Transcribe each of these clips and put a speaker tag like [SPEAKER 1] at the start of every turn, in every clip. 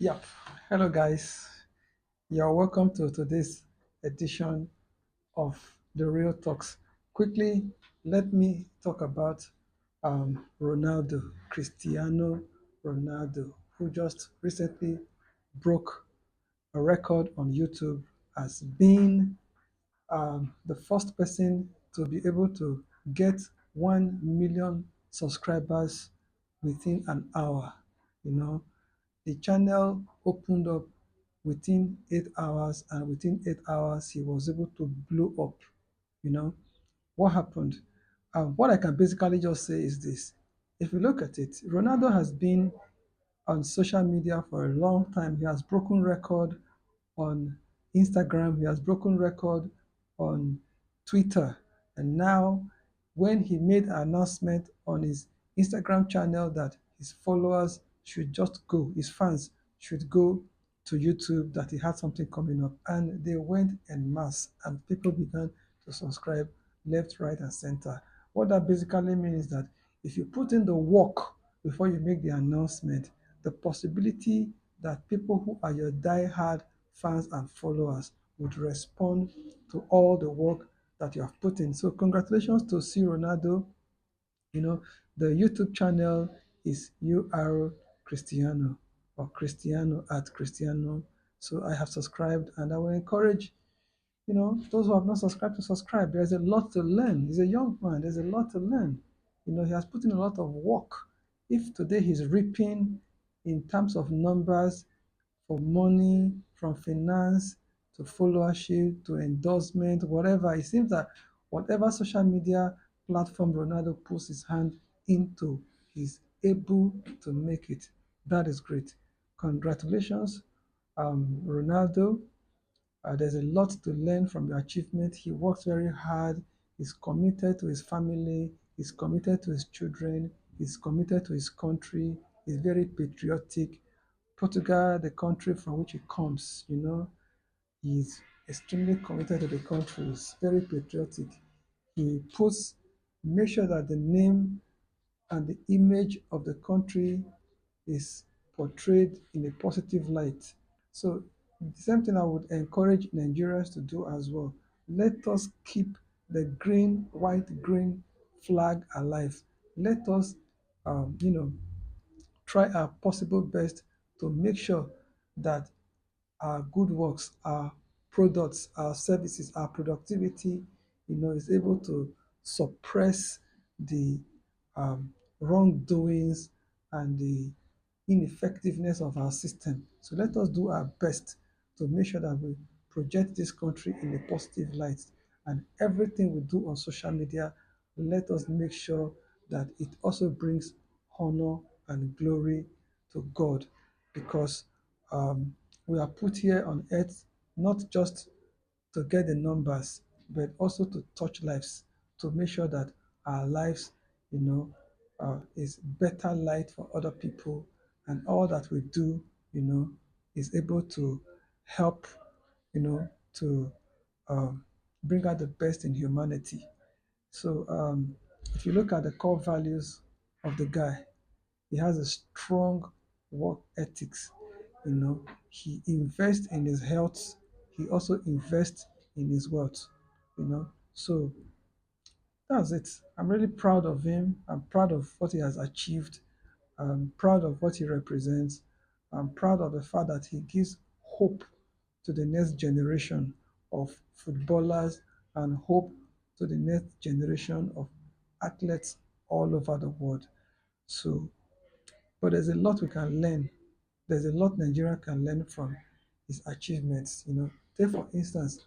[SPEAKER 1] Yep. Hello, guys. You're welcome to today's edition of the Real Talks. Quickly, let me talk about Ronaldo, Cristiano Ronaldo, who just recently broke a record on YouTube as being the first person to be able to get 1 million subscribers within an hour. You know, the channel opened up within 8 hours, and within 8 hours, he was able to blow up. You know, what happened? What I can basically just say is this. If you look at it, Ronaldo has been on social media for a long time. He has broken record on Instagram, he has broken record on Twitter. And now when he made an announcement on his Instagram channel that his followers should just go, his fans should go to YouTube, that he had something coming up. And they went en masse and people began to subscribe left, right, and center. What that basically means is that if you put in the work before you make the announcement, the possibility that people who are your die-hard fans and followers would respond to all the work that you have put in. So congratulations to C Ronaldo. You know, the YouTube channel is UR Cristiano, or Cristiano at Cristiano. So I have subscribed, and I will encourage those who have not subscribed to subscribe. There's a lot to learn. He's a young man. There's a lot to learn. He has put in a lot of work. If today he's reaping in terms of numbers, for money, from finance to followership to endorsement, whatever. It seems that whatever social media platform Ronaldo puts his hand into, he's able to make it. That is great. Congratulations, Ronaldo. There's a lot to learn from your achievement. He works very hard. He's committed to his family. He's committed to his children. He's committed to his country. He's very patriotic. Portugal, the country from which he comes, he's extremely committed to the country. He's very patriotic. He puts, make sure that the name and the image of the country is portrayed in a positive light. So the same thing I would encourage Nigerians to do as well. Let us keep the green, white, green flag alive. Let us, um, you know, try our possible best to make sure that our good works, our products, our services, our productivity, is able to suppress the wrongdoings and the ineffectiveness of our system. So let us do our best to make sure that we project this country in a positive light. And everything we do on social media, let us make sure that it also brings honor and glory to God, because we are put here on earth not just to get the numbers, but also to touch lives, to make sure that our lives, is better light for other people, and all that we do, is able to help, to bring out the best in humanity. So if you look at the core values of the guy, he has a strong work ethics. He invests in his health. He also invests in his wealth. So that's it. I'm really proud of him. I'm proud of what he has achieved. I'm proud of what he represents. I'm proud of the fact that he gives hope to the next generation of footballers and hope to the next generation of athletes all over the world. So, but there's a lot we can learn. There's a lot Nigeria can learn from his achievements. Take for instance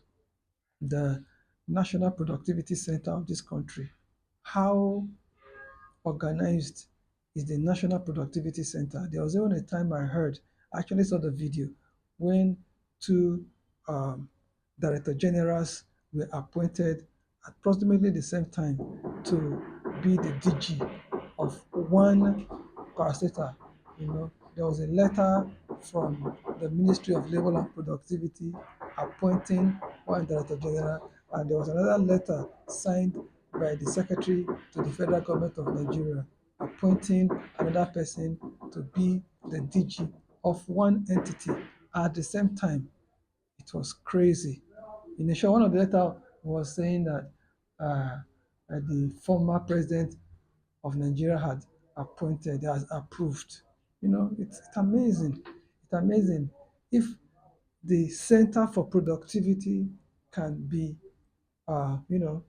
[SPEAKER 1] the National Productivity Center of this country. How organized is the National Productivity Center? There was even a time I actually saw the video when two um, director generals were appointed at approximately the same time to be the DG of one parastatal. There was a letter from the Ministry of Labor and Productivity appointing one director general, and there was another letter signed by the secretary to the federal government of Nigeria appointing another person to be the DG of one entity at the same time. It was crazy. In a show, one of the letter was saying that the former president of Nigeria had appointed, has approved. It's amazing. It's amazing. If the Center for Productivity can be, uh, you know,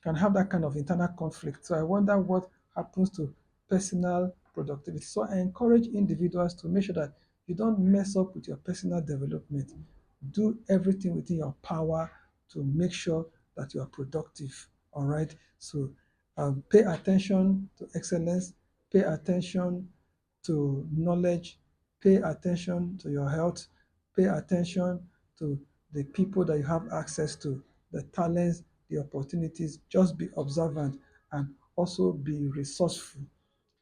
[SPEAKER 1] can have that kind of internal conflict. So I wonder what happens to personal productivity. So I encourage individuals to make sure that you don't mess up with your personal development. Do everything within your power to make sure that you are productive. All right. So pay attention to excellence, pay attention to knowledge, pay attention to your health, pay attention to the people that you have access to, the talents, the opportunities. Just be observant and also be resourceful.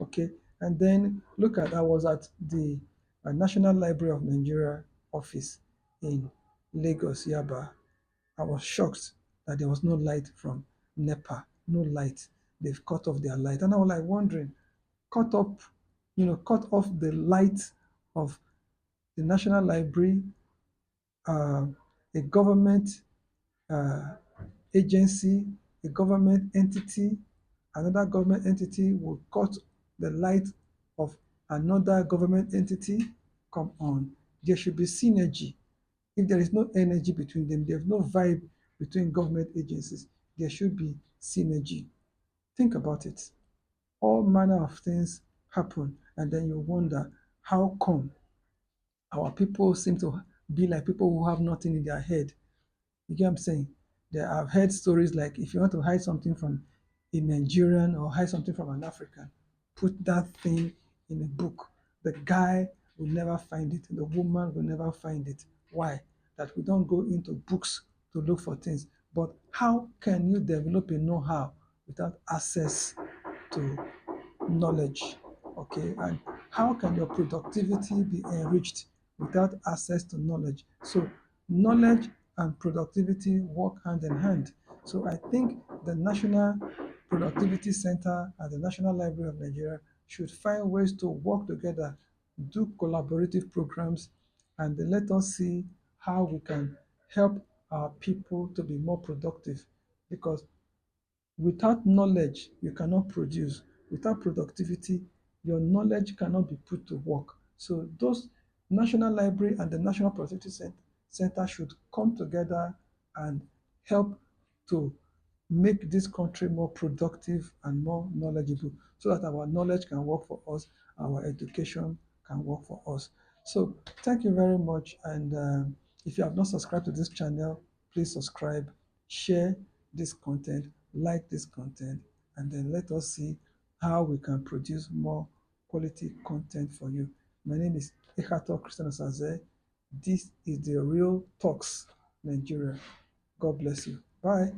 [SPEAKER 1] Okay. And then look at, I was at the National Library of Nigeria office in Lagos, Yaba. I was shocked that there was no light from NEPA, no light. They've cut off their light. And I was like wondering, cut up, cut off the light of the National Library, uh, a government uh, agency, a government entity, another government entity will cut the light of another government entity. Come on, there should be synergy. If there is no energy between them, there's no vibe between government agencies, there should be synergy. Think about it. All manner of things happen, and then you wonder, how come our people seem to be like people who have nothing in their head? You get what I'm saying? I've heard stories like, if you want to hide something from a Nigerian or hide something from an African, put that thing in a book. The guy will never find it. The woman will never find it. Why? That we don't go into books to look for things. But how can you develop a know-how without access to knowledge? Okay, and how can your productivity be enriched without access to knowledge? So knowledge and productivity work hand in hand. So I think the National Productivity Center and the National Library of Nigeria should find ways to work together, do collaborative programs, and then let us see how we can help our people to be more productive. Because without knowledge, you cannot produce. Without productivity, your knowledge cannot be put to work. So those National Library and the National Productivity Center should come together and help to make this country more productive and more knowledgeable so that our knowledge can work for us, our education can work for us. So thank you very much. And if you have not subscribed to this channel, please subscribe, share this content, like this content, and then let us see how we can produce more quality content for you. My name is Cristiano. This is the Real Talks Nigeria. God bless you. Bye.